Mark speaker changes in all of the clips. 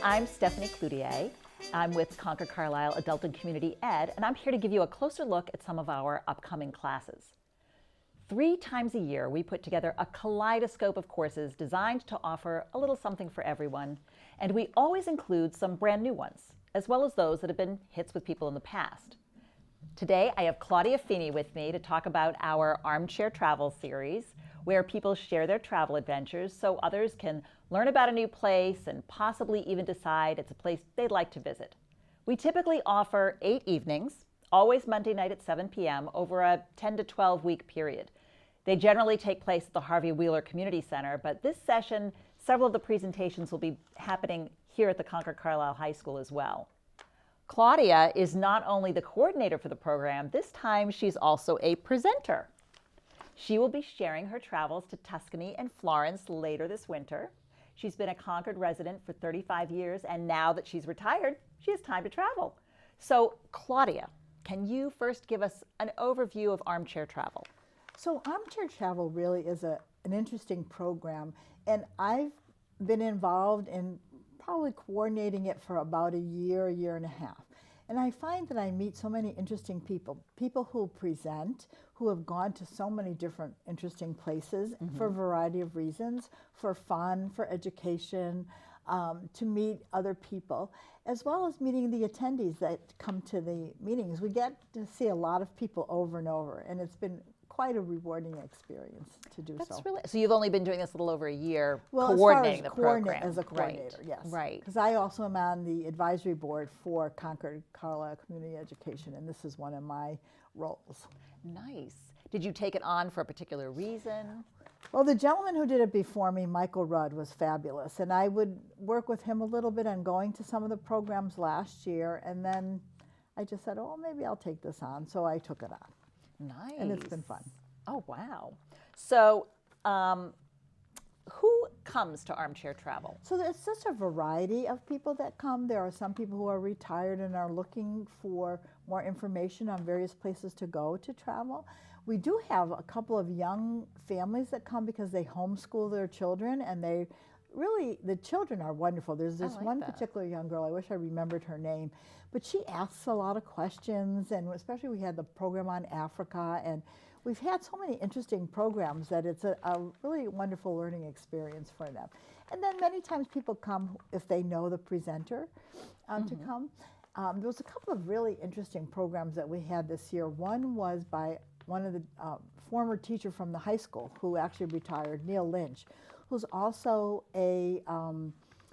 Speaker 1: I'm Stephanie Cloutier. I'm with Concord Carlisle Adult and Community Ed, and I'm here to give you a closer look at some of our upcoming classes. 3 times a year, we put together a kaleidoscope of courses designed to offer a little something for everyone, and we always include some brand new ones, as well as those that have been hits with people in the past. Today, I have Claudia Feeney with me to talk about our Armchair Travel series, where people share their travel adventures so others can learn about a new place and possibly even decide it's a place they'd like to visit. We typically offer 8 evenings, always Monday night at 7 p.m. over a 10 to 12 week period. They generally take place at the Harvey Wheeler Community Center, but this session, several of the presentations will be happening here at the Concord Carlisle High School as well. Claudia is not only the coordinator for the program, this time she's also a presenter. She will be sharing her travels to Tuscany and Florence later this winter. She's been a Concord resident for 35 years, and now that she's retired, she has time to travel. So, Claudia, can you first give us an overview of Armchair Travel?
Speaker 2: So Armchair Travel really is an interesting program, and I've been involved in probably coordinating it for about a year and a half. And I find that I meet so many interesting people who present, who have gone to so many different interesting places for a variety of reasons, for fun, for education, to meet other people, as well as meeting the attendees that come to the meetings. We get to see a lot of people over and over, and it's been quite a rewarding experience to do so.
Speaker 1: That's really, so you've only been doing this a little over a year,
Speaker 2: well,
Speaker 1: coordinating
Speaker 2: as
Speaker 1: the
Speaker 2: far
Speaker 1: program.
Speaker 2: As a coordinator,
Speaker 1: right.
Speaker 2: yes.
Speaker 1: Right.
Speaker 2: Because I also am on the advisory board for Concord Carlisle Community Education, and this is one of my roles.
Speaker 1: Nice. Did you take it on for a particular reason?
Speaker 2: Well, the gentleman who did it before me, Michael Rudd, was fabulous, and I would work with him a little bit on going to some of the programs last year, and then I just said, oh, maybe I'll take this on, so I took it on.
Speaker 1: Nice.
Speaker 2: And it's been fun.
Speaker 1: Oh, wow. So who comes to Armchair Travel?
Speaker 2: So there's such a variety of people that come. There are some people who are retired and are looking for more information on various places to go to travel. We do have a couple of young families that come because they homeschool their children, and they really, the children are wonderful. There's this one particular young girl, I wish I remembered her name, but she asks a lot of questions, and especially we had the program on Africa, and we've had so many interesting programs that it's a really wonderful learning experience for them. And then many times people come if they know the presenter to come. There was a couple of really interesting programs that we had this year. One was by one of the former teacher from the high school who actually retired, Neil Lynch, who's also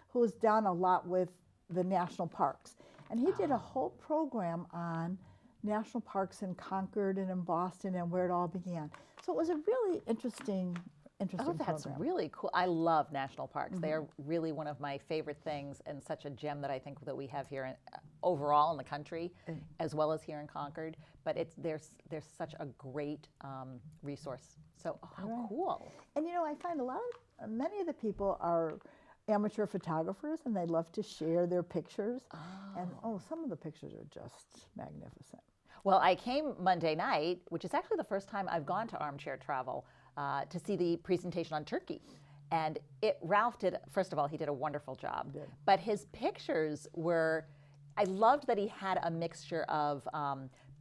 Speaker 2: who's done a lot with the national parks. And he did a whole program on national parks in Concord and in Boston and where it all began. So it was a really interesting program.
Speaker 1: Oh, that's really cool. I love national parks. They are really one of my favorite things, and such a gem that I think that we have here overall in the country, as well as here in Concord. But there's such a great resource. So how cool.
Speaker 2: And you know, I find many of the people are amateur photographers, and they love to share their pictures. And some of the pictures are just magnificent.
Speaker 1: Well, I came Monday night, which is actually the first time I've gone to Armchair Travel, to see the presentation on Turkey. And Ralph did, first of all, he did a wonderful job. But his pictures were, I loved that he had a mixture of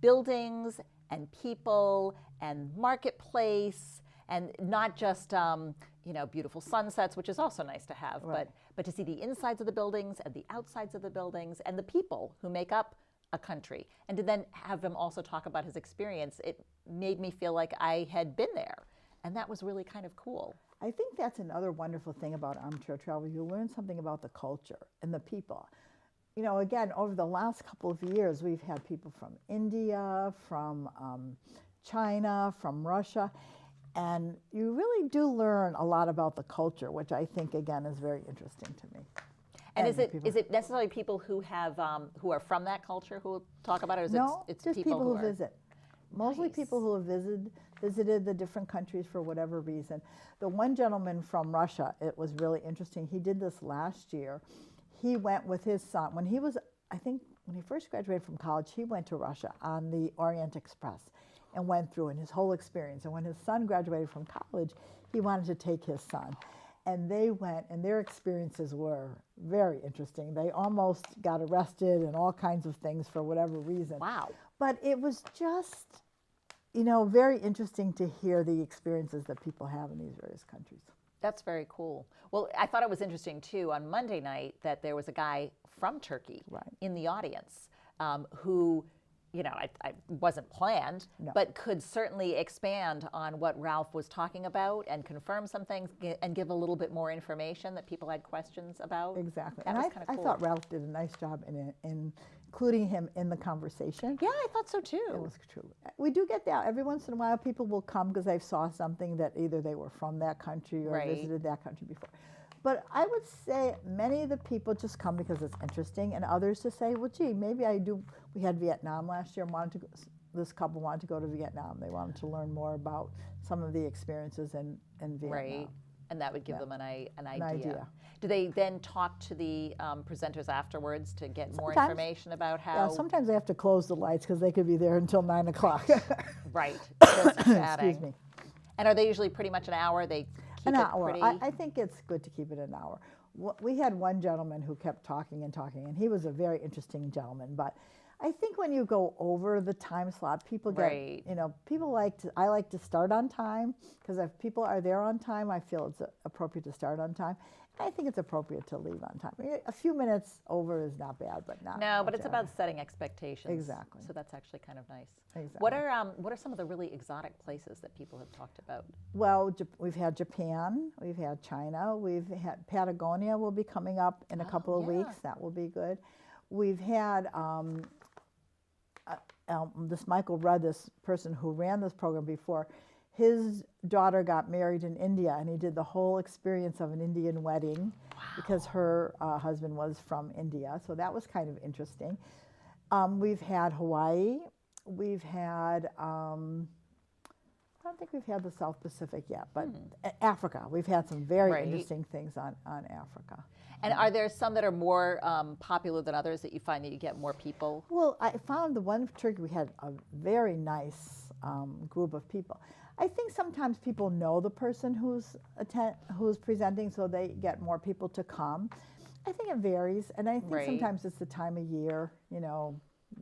Speaker 1: buildings and people and marketplace, and not just beautiful sunsets, which is also nice to have, but to see the insides of the buildings and the outsides of the buildings and the people who make up a country. And to then have him also talk about his experience, it made me feel like I had been there. And that was really kind of cool.
Speaker 2: I think that's another wonderful thing about Armchair Travel. You learn something about the culture and the people. You know, again, over the last couple of years, we've had people from India, from China, from Russia, and you really do learn a lot about the culture, which I think, again, is very interesting to me.
Speaker 1: And is it necessarily people who are from that culture who talk about it, or is it's
Speaker 2: just people who visit? Mostly
Speaker 1: Nice.
Speaker 2: people who have visited the different countries for whatever reason. The one gentleman from Russia, it was really interesting. He did this last year. He went with his son. When he first graduated from college, he went to Russia on the Orient Express and went through in his whole experience. And when his son graduated from college, he wanted to take his son. And they went, and their experiences were very interesting. They almost got arrested and all kinds of things for whatever reason.
Speaker 1: Wow.
Speaker 2: But it was just, very interesting to hear the experiences that people have in these various countries.
Speaker 1: That's very cool. Well, I thought it was interesting too on Monday night that there was a guy from Turkey in the audience who, I wasn't planned, but could certainly expand on what Ralph was talking about and confirm some things and give a little bit more information that people had questions about.
Speaker 2: Exactly.
Speaker 1: That
Speaker 2: And
Speaker 1: was kind of
Speaker 2: I
Speaker 1: cool.
Speaker 2: thought Ralph did a nice job in including him in the conversation.
Speaker 1: Yeah, I thought so too.
Speaker 2: It was true. We do get that. Every once in a while, people will come because they saw something that either they were from that country or visited that country before. But I would say many of the people just come because it's interesting, and others to say, well, gee, maybe I do. We had Vietnam last year. This couple wanted to go to Vietnam. They wanted to learn more about some of the experiences in Vietnam.
Speaker 1: Right. And that would give them an idea.
Speaker 2: idea.
Speaker 1: Do they then talk to the presenters afterwards to get more
Speaker 2: Sometimes.
Speaker 1: information about how?
Speaker 2: Yeah, sometimes they have to close the lights because they could be there until 9 o'clock.
Speaker 1: Right. Just chatting.
Speaker 2: Excuse me.
Speaker 1: And are they usually pretty much an hour? They keep
Speaker 2: An
Speaker 1: it
Speaker 2: hour.
Speaker 1: pretty.
Speaker 2: I think it's good to keep it an hour. We had one gentleman who kept talking and talking, and he was a very interesting gentleman. But I think when you go over the time slot, people get,
Speaker 1: Right.
Speaker 2: People I like to start on time, because if people are there on time, I feel it's appropriate to start on time. I think it's appropriate to leave on time. A few minutes over is not bad, but not.
Speaker 1: No, but
Speaker 2: much
Speaker 1: it's
Speaker 2: out.
Speaker 1: about setting expectations.
Speaker 2: Exactly.
Speaker 1: So that's actually kind of nice.
Speaker 2: Exactly.
Speaker 1: What are some of the really exotic places that people have talked about?
Speaker 2: Well, we've had Japan, we've had China, we've had Patagonia will be coming up in a couple of weeks. That will be good. We've had this Michael Rudd, this person who ran this program before. His daughter got married in India, and he did the whole experience of an Indian wedding because her husband was from India. So that was kind of interesting. We've had Hawaii. We've had, I don't think we've had the South Pacific yet, but Africa. We've had some very interesting things on Africa.
Speaker 1: And are there some that are more popular than others that you find that you get more people?
Speaker 2: Well, I found the one Turkey, we had a very nice group of people. I think sometimes people know the person who's presenting, so they get more people to come. I think it varies, and I think sometimes it's the time of year,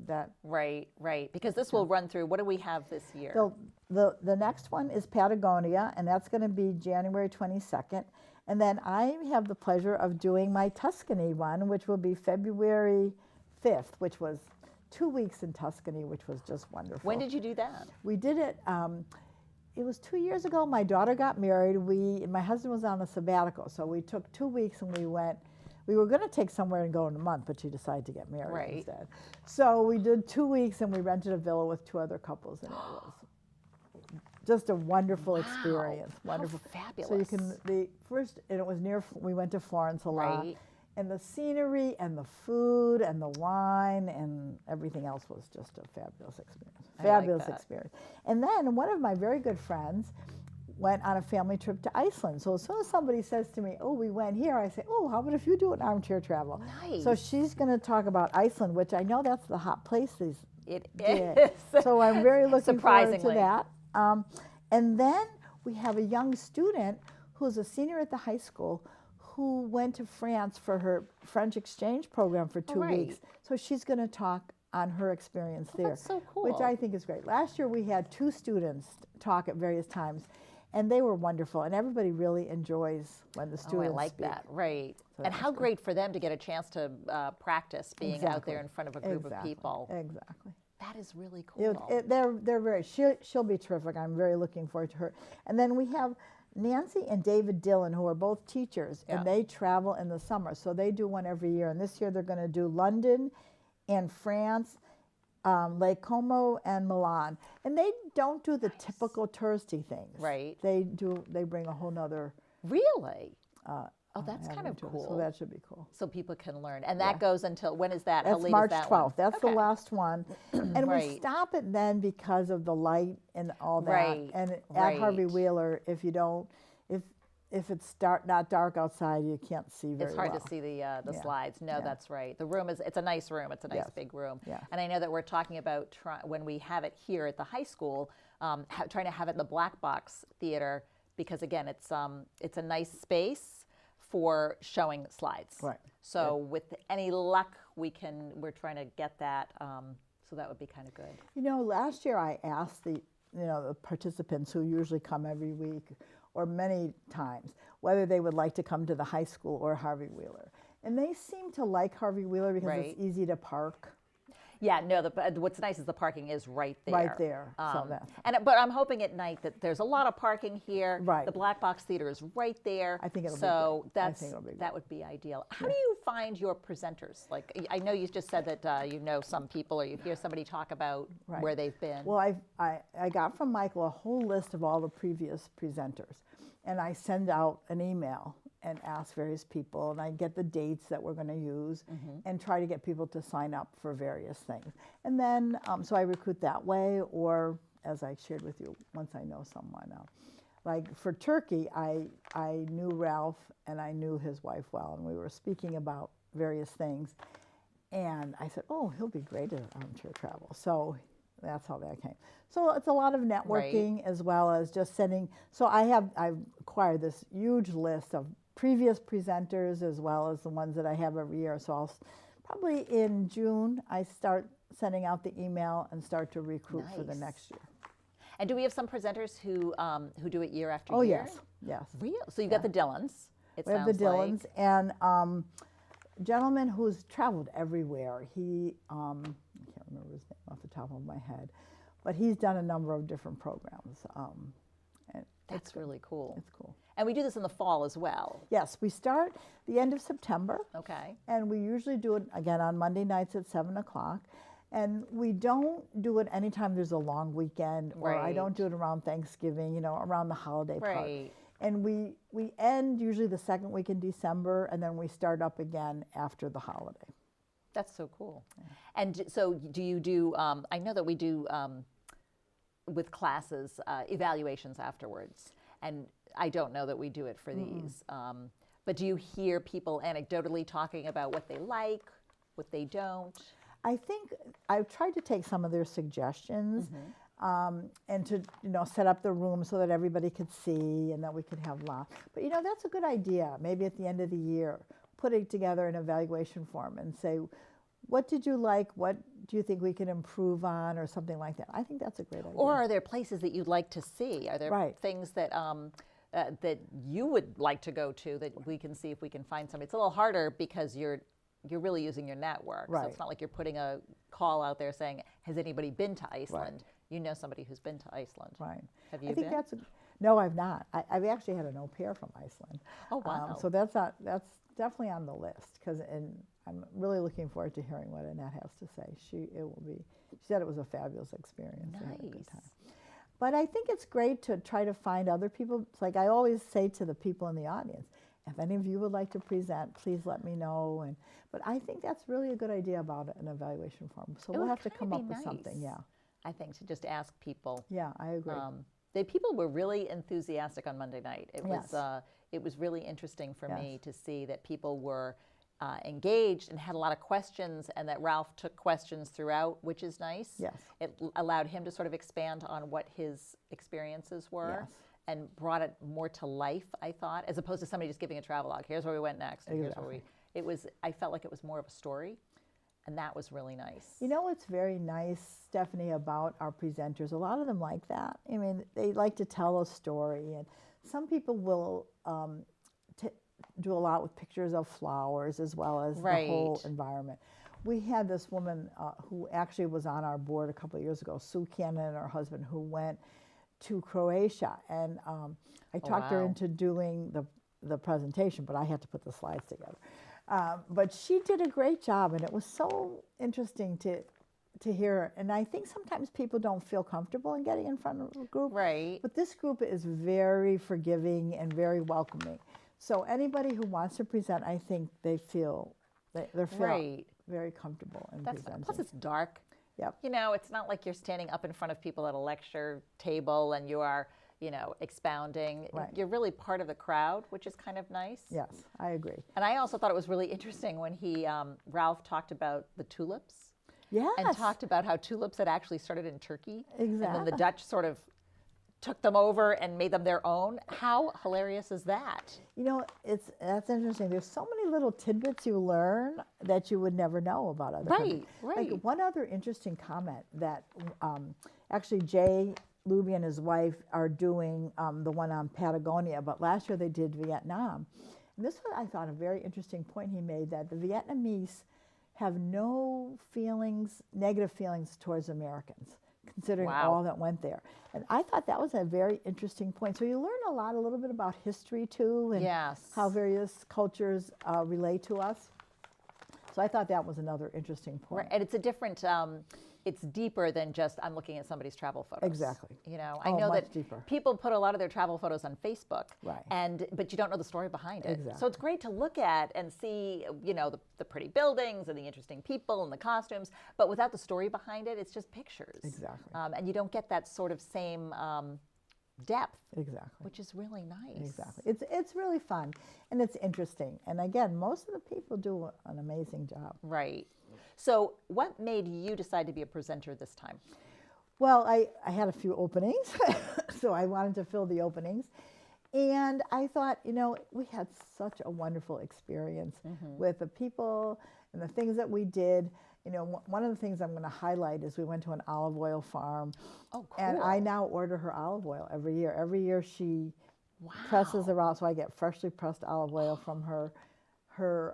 Speaker 2: that.
Speaker 1: Right. Because this will run through. What do we have this year?
Speaker 2: So the next one is Patagonia, and that's going to be January 22nd. And then I have the pleasure of doing my Tuscany one, which will be February 5th, which was 2 weeks in Tuscany, which was just wonderful.
Speaker 1: When did you do that?
Speaker 2: We did it. It was 2 years ago. My daughter got married. My husband was on a sabbatical, so we took 2 weeks and we went. We were going to take somewhere and go in a month, but she decided to get married instead. So we did 2 weeks, and we rented a villa with 2 other couples, and it was just a wonderful experience. Wonderful,
Speaker 1: how fabulous!
Speaker 2: So you can and it was near. We went to Florence a lot, and the scenery and the food and the wine and everything else was just a fabulous experience. Fabulous experience. And then one of my very good friends went on a family trip to Iceland. So as soon as somebody says to me, oh, we went here, I say, oh, how about if you do an armchair travel?
Speaker 1: Nice.
Speaker 2: So she's going to talk about Iceland, which I know that's the hot place these
Speaker 1: It
Speaker 2: days.
Speaker 1: is.
Speaker 2: So I'm very looking forward to
Speaker 1: Surprisingly.
Speaker 2: that. And then we have a young student who's a senior at the high school who went to France for her French exchange program for 2 weeks. So she's going to talk on her experience there.
Speaker 1: That's so cool.
Speaker 2: Which I think is great. Last year we had 2 students talk at various times, and they were wonderful, and everybody really enjoys when the students
Speaker 1: I like
Speaker 2: speak.
Speaker 1: that, right.
Speaker 2: So
Speaker 1: and
Speaker 2: that's
Speaker 1: how
Speaker 2: good.
Speaker 1: great for them to get a chance to practice being out there in front of a group of
Speaker 2: Exactly.
Speaker 1: people.
Speaker 2: Exactly.
Speaker 1: That is really cool.
Speaker 2: They're very. She'll be terrific. I'm very looking forward to her. And then we have Nancy and David Dillon, who are both teachers, and they travel in the summer. So they do one every year. And this year they're going to do London and France, Lake Como and Milan. And they don't do the typical touristy things.
Speaker 1: Right.
Speaker 2: They bring a whole nother.
Speaker 1: Really? Oh, that's kind of cool.
Speaker 2: So that should be cool.
Speaker 1: So people can learn. And that goes until, when is that? How
Speaker 2: That's
Speaker 1: late
Speaker 2: March
Speaker 1: is that
Speaker 2: 12th.
Speaker 1: one?
Speaker 2: That's the last one. And we
Speaker 1: Right.
Speaker 2: stop it then because of the light and all that.
Speaker 1: Right,
Speaker 2: And at Harvey
Speaker 1: right.
Speaker 2: Wheeler, if it's not dark outside, you can't see very well.
Speaker 1: It's hard to see the slides. No, that's right. The room it's a nice room. It's a nice big room.
Speaker 2: Yeah.
Speaker 1: And I know that we're talking about when we have it here at the high school, trying to have it in the Black Box Theater because again, it's a nice space for showing slides.
Speaker 2: Right.
Speaker 1: So with any luck, we're trying to get that. So that would be kind of good.
Speaker 2: You know, last year I asked the participants who usually come every week or many times whether they would like to come to the high school or Harvey Wheeler. And they seem to like Harvey Wheeler because
Speaker 1: Right.
Speaker 2: it's easy to park.
Speaker 1: Yeah, no. What's nice is the parking is right there.
Speaker 2: Right there. So
Speaker 1: But I'm hoping at night that there's a lot of parking here.
Speaker 2: Right.
Speaker 1: The Black Box Theater is right there.
Speaker 2: I think it'll be
Speaker 1: so
Speaker 2: great.
Speaker 1: that's
Speaker 2: I think it'll be
Speaker 1: that would be ideal. How do you find your presenters? Like, I know you just said that you know some people, or you hear somebody talk about
Speaker 2: Right.
Speaker 1: where they've been.
Speaker 2: Well, I got from Michael a whole list of all the previous presenters, and I send out an email and ask various people, and I get the dates that we're going to use and try to get people to sign up for various things. And then, so I recruit that way, or as I shared with you, once I know someone. Like for Turkey, I knew Ralph and I knew his wife well, and we were speaking about various things. And I said, oh, he'll be great at armchair travel. So that's how that came. So it's a lot of networking as well as just sending. So I've acquired this huge list of previous presenters as well as the ones that I have every year. So I'll probably in June, I start sending out the email and start to recruit for the next year.
Speaker 1: And do we have some presenters who do it year after
Speaker 2: Oh,
Speaker 1: year?
Speaker 2: yes.
Speaker 1: Real? So you've got the Dillons.
Speaker 2: We have the Dillons and a gentleman who's traveled everywhere. He, I can't remember his name off the top of my head, but he's done a number of different programs. And
Speaker 1: That's really cool.
Speaker 2: It's cool.
Speaker 1: And we do this in the fall as well.
Speaker 2: Yes, we start the end of September.
Speaker 1: Okay.
Speaker 2: And we usually do it again on Monday nights at 7 o'clock. And we don't do it anytime there's a long weekend, or I don't do it around Thanksgiving, around the holiday part.
Speaker 1: Right.
Speaker 2: And we end usually the second week in December, and then we start up again after the holiday.
Speaker 1: That's so cool. Yeah. And so do you do, I know that we do with classes evaluations afterwards. And I don't know that we do it for these. But do you hear people anecdotally talking about what they like, what they don't?
Speaker 2: I think I've tried to take some of their suggestions and to set up the room so that everybody could see and that we could have laughs. But that's a good idea. Maybe at the end of the year, putting together an evaluation form and say, what did you like? What do you think we can improve on, or something like that? I think that's a great idea.
Speaker 1: Or are there places that you'd like to see? Are there things that that you would like to go to that we can see if we can find somebody? It's a little harder because you're really using your network.
Speaker 2: Right.
Speaker 1: So it's not like you're putting a call out there saying, has anybody been to Iceland? You know somebody who's been to Iceland.
Speaker 2: Right.
Speaker 1: Have you
Speaker 2: I think
Speaker 1: been?
Speaker 2: No, I've not. I've actually had an au pair from Iceland.
Speaker 1: Oh, wow.
Speaker 2: So that's definitely on the list, and I'm really looking forward to hearing what Annette has to say. She said it was a fabulous experience.
Speaker 1: Nice.
Speaker 2: They had a good time. But I think it's great to try to find other people. It's like I always say to the people in the audience, if any of you would like to present, please let me know. But I think that's really a good idea about an evaluation form. So we'll have to come up with something. Yeah.
Speaker 1: I think to just ask people.
Speaker 2: Yeah, I agree.
Speaker 1: People were really enthusiastic on Monday night. It
Speaker 2: Yes.
Speaker 1: It was really interesting for me to see that people were engaged and had a lot of questions, and that Ralph took questions throughout, which is nice.
Speaker 2: Yes.
Speaker 1: It allowed him to sort of expand on what his experiences were.
Speaker 2: Yes.
Speaker 1: And brought it more to life, I thought, as opposed to somebody just giving a travelogue. Here's where we went next. And here's where I felt like it was more of a story, and that was really nice.
Speaker 2: What's very nice, Stephanie, about our presenters, a lot of them like that. I mean, they like to tell a story, and some people will do a lot with pictures of flowers as well as the whole environment. We had this woman who actually was on our board a couple of years ago, Sue Cannon and her husband, who went to Croatia, and I talked her into doing the presentation, but I had to put the slides together. But she did a great job, and it was so interesting to hear her. And I think sometimes people don't feel comfortable in getting in front of a group.
Speaker 1: Right.
Speaker 2: But this group is very forgiving and very welcoming. So anybody who wants to present, I think they feel very comfortable in presenting.
Speaker 1: Plus it's dark.
Speaker 2: Yep.
Speaker 1: It's not like you're standing up in front of people at a lecture table and you are, expounding.
Speaker 2: Right.
Speaker 1: You're really part of the crowd, which is kind of nice.
Speaker 2: Yes, I agree.
Speaker 1: And I also thought it was really interesting when Ralph talked about the tulips.
Speaker 2: Yes.
Speaker 1: And talked about how tulips had actually started in Turkey.
Speaker 2: Exactly.
Speaker 1: And then the Dutch sort of took them over and made them their own. How hilarious is that?
Speaker 2: You know, that's interesting. There's so many little tidbits you learn that you would never know about other countries.
Speaker 1: Right.
Speaker 2: Like one other interesting comment that actually Jay Luby and his wife are doing the one on Patagonia, but last year they did Vietnam. And this was, I thought, a very interesting point he made, that the Vietnamese have no feelings, negative feelings towards Americans, considering all that went there. And I thought that was a very interesting point. So you learn a little bit about history too, and how various cultures relate to us. So I thought that was another interesting point.
Speaker 1: Right. And it's a different, it's deeper than just I'm looking at somebody's travel photos.
Speaker 2: Exactly.
Speaker 1: You know, I know that
Speaker 2: deeper.
Speaker 1: People put a lot of their travel photos on Facebook,
Speaker 2: right?
Speaker 1: But you don't know the story behind it.
Speaker 2: Exactly.
Speaker 1: So it's great to look at and see, you know, the pretty buildings and the interesting people and the costumes, but without the story behind it, it's just pictures.
Speaker 2: Exactly.
Speaker 1: And you don't get that sort of same depth.
Speaker 2: Exactly.
Speaker 1: Which is really nice.
Speaker 2: Exactly. It's really fun, and it's interesting. And again, most of the people do an amazing job.
Speaker 1: Right. So what made you decide to be a presenter this time?
Speaker 2: Well, I had a few openings, so I wanted to fill the openings. And I thought, you know, we had such a wonderful experience with the people and the things that we did. You know, one of the things I'm going to highlight is we went to an olive oil farm.
Speaker 1: Oh, cool.
Speaker 2: And I now order her olive oil every year. Every year she presses her out, so I get freshly pressed olive oil from her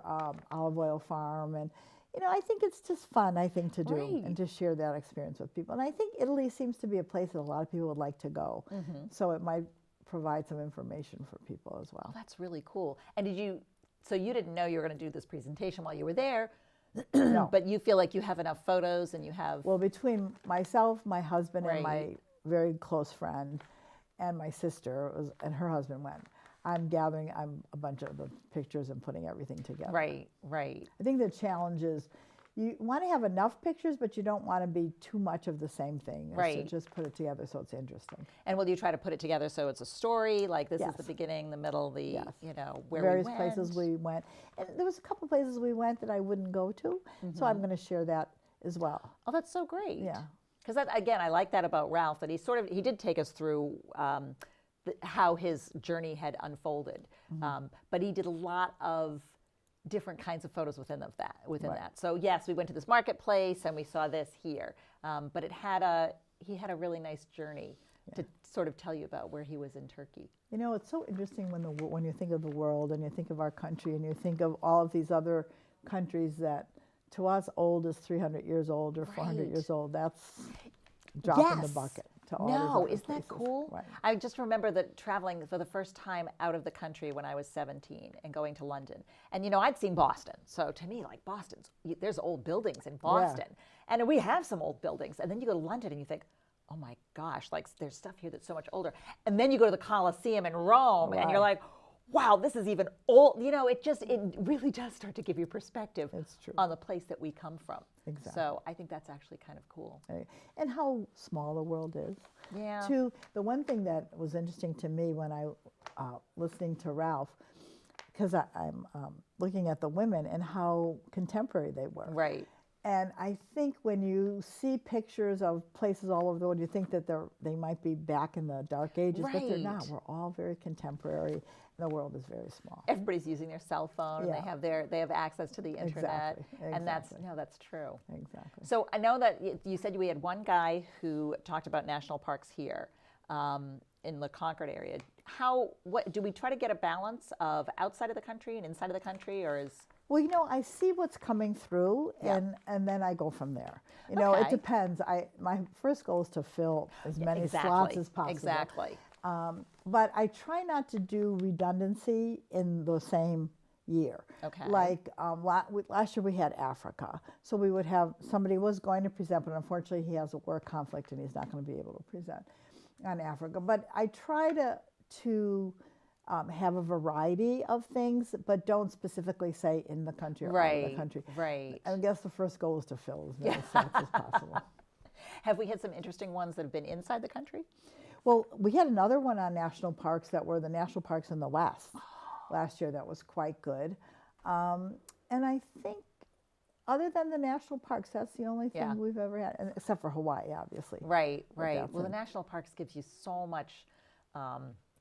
Speaker 2: olive oil farm. And you know, I think it's just fun, I think, to do and to share that experience with people. And I think Italy seems to be a place that a lot of people would like to go. So it might provide some information for people as well.
Speaker 1: Oh, that's really cool. And so you didn't know you were going to do this presentation while you were there,
Speaker 2: No.
Speaker 1: but you feel like you have enough photos and you have...
Speaker 2: Well, between myself, my husband, and my very close friend, and my sister, and her husband went, I'm gathering a bunch of the pictures and putting everything together.
Speaker 1: Right.
Speaker 2: I think the challenge is you want to have enough pictures, but you don't want to be too much of the same thing.
Speaker 1: Right.
Speaker 2: So just put it together so it's interesting.
Speaker 1: And will you try to put it together so it's a story, like this is the beginning, the middle, the, you know, where
Speaker 2: various
Speaker 1: we went?
Speaker 2: places we went. And there was a couple places we went that I wouldn't go to, so I'm going to share that as well.
Speaker 1: Oh, that's so great.
Speaker 2: Yeah.
Speaker 1: Because again, I like that about Ralph, that he did take us through how his journey had unfolded. But he did a lot of different kinds of photos within that. So yes, we went to this marketplace and we saw this here. But he had a really nice journey to sort of tell you about where he was in Turkey.
Speaker 2: You know, it's so interesting when you think of the world and you think of our country and you think of all of these other countries that to us old is 300 years old or 400 years old. That's drop in the bucket.
Speaker 1: Isn't that cool?
Speaker 2: Right.
Speaker 1: I just remember that traveling for the first time out of the country when I was 17 and going to London. And you know, I'd seen Boston. So to me, like there's old buildings in Boston. And we have some old buildings. And then you go to London and you think, oh my gosh, like there's stuff here that's so much older. And then you go to the Colosseum in Rome and you're like, wow, this is even old. You know, it really does start to give you perspective on the place that we come from.
Speaker 2: Exactly.
Speaker 1: So I think that's actually kind of cool.
Speaker 2: And how small the world is.
Speaker 1: Yeah.
Speaker 2: Too, the one thing that was interesting to me when I listening to Ralph, because I'm looking at the women and how contemporary they were.
Speaker 1: Right.
Speaker 2: And I think when you see pictures of places all over the world, you think that they might be back in the dark ages, but they're not. We're all very contemporary, and the world is very small.
Speaker 1: Everybody's using their cell phone, and they have access to the internet, and that's true.
Speaker 2: Exactly.
Speaker 1: So I know that you said we had one guy who talked about national parks here in the Concord area. What do we try to get a balance of outside of the country and inside of the country, or is?
Speaker 2: Well, you know, I see what's coming through, and then I go from there. You know, it depends. My first goal is to fill as many slots as possible.
Speaker 1: Exactly.
Speaker 2: But I try not to do redundancy in the same year.
Speaker 1: Okay.
Speaker 2: Like last year we had Africa, so we would have somebody was going to present, but unfortunately he has a work conflict and he's not going to be able to present on Africa. But I try to have a variety of things, but don't specifically say in the country or out of the country.
Speaker 1: Right.
Speaker 2: I guess the first goal is to fill as many slots as possible.
Speaker 1: Have we had some interesting ones that have been inside the country?
Speaker 2: Well, we had another one on national parks that were the national parks in the West last year that was quite good. And I think other than the national parks, that's the only thing
Speaker 1: Yeah.
Speaker 2: we've ever had, and except for Hawaii, obviously.
Speaker 1: Right,
Speaker 2: But
Speaker 1: right.
Speaker 2: that's
Speaker 1: Well, the
Speaker 2: it.
Speaker 1: national parks gives you so much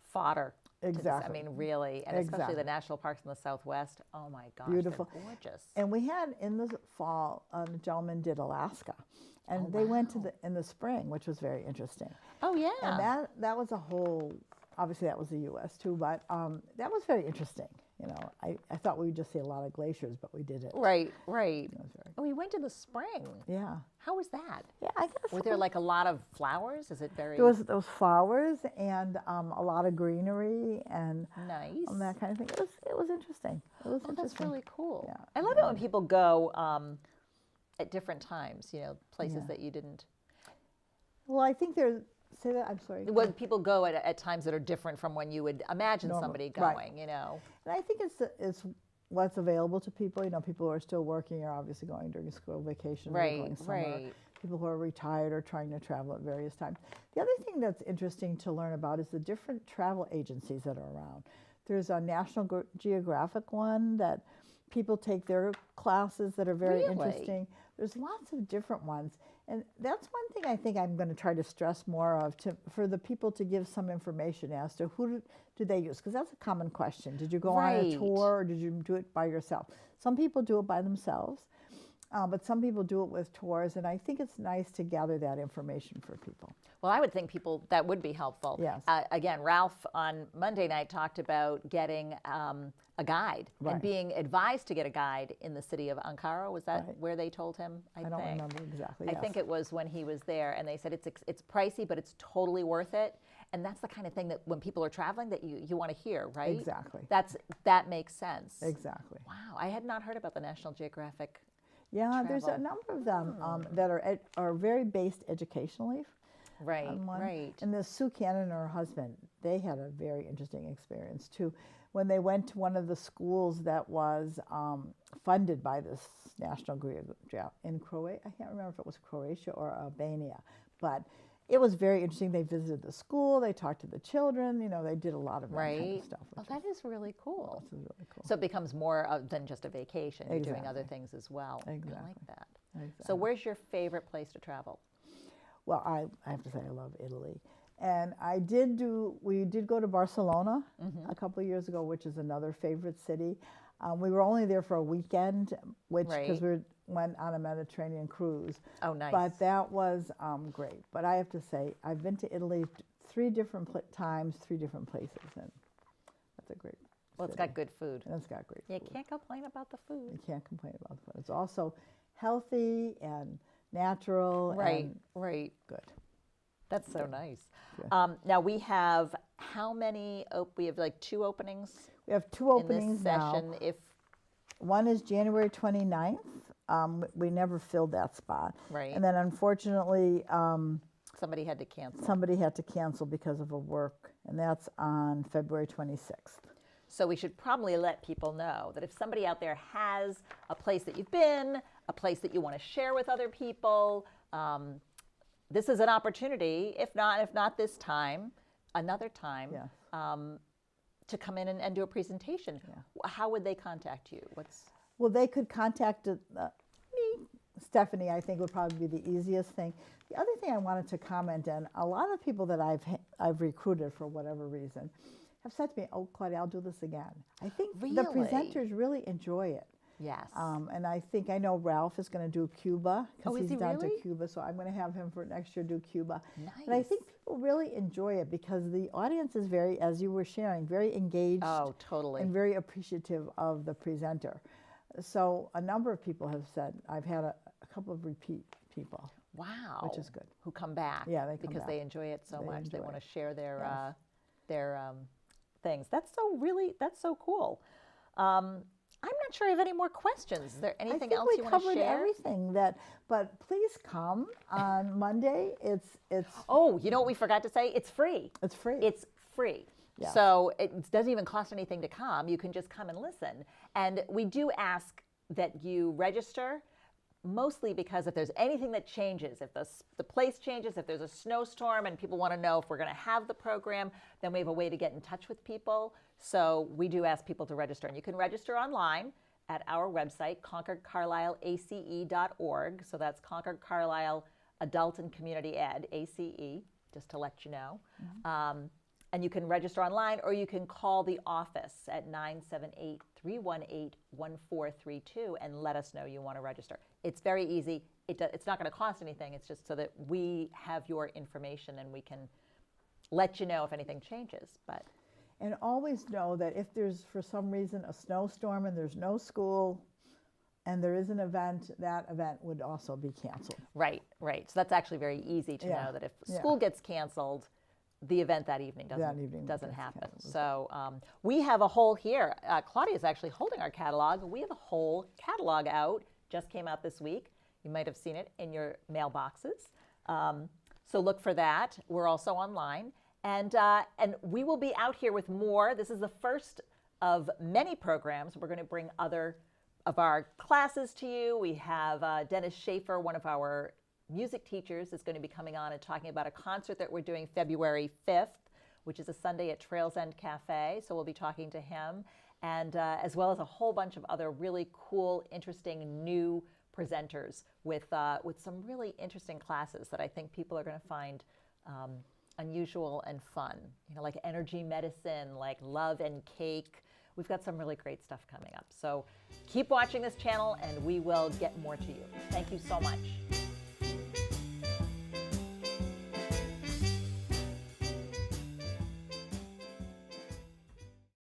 Speaker 1: fodder. To this. I
Speaker 2: Exactly.
Speaker 1: mean, really, and especially
Speaker 2: Exactly.
Speaker 1: the national parks in the Southwest. Oh my gosh,
Speaker 2: Beautiful.
Speaker 1: they're gorgeous.
Speaker 2: And we had in the fall, a gentleman did Alaska, and
Speaker 1: Oh,
Speaker 2: they went to
Speaker 1: wow.
Speaker 2: in the spring, which was very interesting.
Speaker 1: Oh yeah.
Speaker 2: And that was a whole, obviously that was the U.S. too, but that was very interesting. You know, I thought we would just see a lot of glaciers, but we didn't.
Speaker 1: Right, right.
Speaker 2: It was very,
Speaker 1: Oh, we went in the spring.
Speaker 2: yeah.
Speaker 1: How was that?
Speaker 2: Yeah, I guess.
Speaker 1: Were there like a lot of flowers? Is it very
Speaker 2: There was those flowers and a lot of greenery and
Speaker 1: nice?
Speaker 2: that kind of thing. It was interesting. It was
Speaker 1: Oh,
Speaker 2: interesting.
Speaker 1: that's really cool.
Speaker 2: Yeah,
Speaker 1: I love it when people go at different times. You know, places
Speaker 2: Yeah.
Speaker 1: that you didn't.
Speaker 2: Well, I think there's. Say that. I'm sorry.
Speaker 1: When people go at times that are different from when you would imagine
Speaker 2: Normal,
Speaker 1: somebody
Speaker 2: right.
Speaker 1: going. You know.
Speaker 2: And I think it's what's available to people. You know, people who are still working are obviously going during school vacation, or
Speaker 1: Right,
Speaker 2: going somewhere.
Speaker 1: right.
Speaker 2: People who are retired are trying to travel at various times. The other thing that's interesting to learn about is the different travel agencies that are around. There's a National Geographic one that people take their classes that are very
Speaker 1: Really?
Speaker 2: interesting. There's lots of different ones. And that's one thing I think I'm going to try to stress more of for the people to give some information as to who do they use, because that's a common question. Did you go on a
Speaker 1: Right.
Speaker 2: tour or did you do it by yourself? Some people do it by themselves, but some people do it with tours, and I think it's nice to gather that information for people.
Speaker 1: Well, I would think people that would be helpful.
Speaker 2: Yes.
Speaker 1: Again, Ralph on Monday night talked about getting a guide
Speaker 2: Right.
Speaker 1: and being advised to get a guide in the city of Ankara. Was that
Speaker 2: Right.
Speaker 1: where they told him? I
Speaker 2: don't
Speaker 1: think.
Speaker 2: remember exactly.
Speaker 1: I
Speaker 2: Yes.
Speaker 1: think it was when he was there, and they said it's pricey, but it's totally worth it. And that's the kind of thing that when people are traveling that you want to hear, right?
Speaker 2: Exactly.
Speaker 1: That makes sense.
Speaker 2: Exactly.
Speaker 1: Wow, I had not heard about the National Geographic.
Speaker 2: Yeah, there's a
Speaker 1: Travel.
Speaker 2: number of them that are very based educationally.
Speaker 1: Right,
Speaker 2: On one.
Speaker 1: right.
Speaker 2: And the Sue Cannon and her husband, they had a very interesting experience too. When they went to one of the schools that was funded by this National Geographic in Croatia, I can't remember if it was Croatia or Albania, but it was very interesting. They visited the school, they talked to the children, you know, they did a lot of that kind
Speaker 1: Right.
Speaker 2: of stuff.
Speaker 1: Oh,
Speaker 2: Which
Speaker 1: that is really cool.
Speaker 2: is really cool.
Speaker 1: So it becomes more than just a vacation. You're doing other
Speaker 2: Exactly.
Speaker 1: things as well. I
Speaker 2: Exactly.
Speaker 1: like that.
Speaker 2: Exactly.
Speaker 1: So where's your favorite place to travel?
Speaker 2: Well, I have to say I love Italy. And we did go to Barcelona
Speaker 1: Mm-hmm.
Speaker 2: a couple of years ago, which is another favorite city. We were only there for a weekend, which because
Speaker 1: Right.
Speaker 2: we went on a Mediterranean cruise.
Speaker 1: Oh, nice.
Speaker 2: But that was great. But I have to say, I've been to Italy three different times, three different places, and that's a great.
Speaker 1: Well, it's
Speaker 2: city.
Speaker 1: got good food.
Speaker 2: And it's got great
Speaker 1: You
Speaker 2: food.
Speaker 1: can't complain about the food.
Speaker 2: You can't complain about the food. It's also healthy and natural
Speaker 1: Right,
Speaker 2: and
Speaker 1: right.
Speaker 2: good.
Speaker 1: That's so nice.
Speaker 2: Yeah.
Speaker 1: Now we have how many? We have like 2 openings
Speaker 2: We have two
Speaker 1: in
Speaker 2: openings
Speaker 1: this
Speaker 2: now.
Speaker 1: session. If
Speaker 2: One is January 29th. We never filled that spot.
Speaker 1: Right.
Speaker 2: And then unfortunately,
Speaker 1: somebody had to cancel.
Speaker 2: somebody had to cancel because of a work, and that's on February 26th.
Speaker 1: So we should probably let people know that if somebody out there has a place that you've been, a place that you want to share with other people, this is an opportunity. If not this time, another time,
Speaker 2: Yes.
Speaker 1: to come in and do a presentation. How would they contact you?
Speaker 2: Well, they could contact me. Stephanie, I think, would probably be the easiest thing. The other thing I wanted to comment on, a lot of people that I've recruited for whatever reason have said to me, "Oh, Claudia, I'll do this again." I think the
Speaker 1: Really?
Speaker 2: presenters really enjoy it.
Speaker 1: Yes.
Speaker 2: And I know Ralph is going to do Cuba because
Speaker 1: Oh, is
Speaker 2: he's
Speaker 1: he
Speaker 2: done to
Speaker 1: really?
Speaker 2: Cuba, so I'm going to have him for next year do Cuba. And I
Speaker 1: Nice.
Speaker 2: think people really enjoy it because the audience is very, as you were sharing, very engaged
Speaker 1: Oh, totally.
Speaker 2: and very appreciative of the presenter. So a number of people have said, I've had a couple of repeat people.
Speaker 1: Wow.
Speaker 2: Which is good.
Speaker 1: Who come back.
Speaker 2: Yeah, they come
Speaker 1: because
Speaker 2: back.
Speaker 1: they enjoy it so
Speaker 2: They
Speaker 1: much. They
Speaker 2: enjoy
Speaker 1: want to
Speaker 2: it.
Speaker 1: share their
Speaker 2: Yes.
Speaker 1: their things. That's so cool. I'm not sure I have any more questions. Is there anything
Speaker 2: I think
Speaker 1: else
Speaker 2: we
Speaker 1: you want to
Speaker 2: covered
Speaker 1: share?
Speaker 2: everything but please come on Monday. It's
Speaker 1: Oh, you know what we forgot to say? It's free.
Speaker 2: It's free.
Speaker 1: It's free.
Speaker 2: Yes.
Speaker 1: So it doesn't even cost anything to come. You can just come and listen. And we do ask that you register, mostly because if there's anything that changes, if the place changes, if there's a snowstorm and people want to know if we're going to have the program, then we have a way to get in touch with people. So we do ask people to register. And you can register online at our website, concordcarlisleace.org. So that's Concord Carlisle Adult and Community Ed, ACE, just to let you know. And you can register online, or you can call the office at 978-318-1432 and let us know you want to register. It's very easy. It's not going to cost anything. It's just so that we have your information and we can let you know if anything changes.
Speaker 2: And always know that if there's, for some reason, a snowstorm and there's no school and there is an event, that event would also be canceled.
Speaker 1: Right. So that's actually very easy to know that if school gets canceled, the event that evening doesn't happen. Canceled. So we have a whole here. Claudia is actually holding our catalog. We have a whole catalog out. Just came out this week. You might have seen it in your mailboxes. So look for that. We're also online. And we will be out here with more. This is the first of many programs. We're going to bring other of our classes to you. We have Dennis Schaefer, one of our music teachers, is going to be coming on and talking about a concert that we're doing February 5th, which is a Sunday at Trails End Cafe. So we'll be talking to him, and as well as a whole bunch of other really cool, interesting new presenters with some really interesting classes that I think people are going to find unusual and fun. You know, like energy medicine, like love and cake. We've got some really great stuff coming up. So keep watching this channel and we will get more to you. Thank you so much.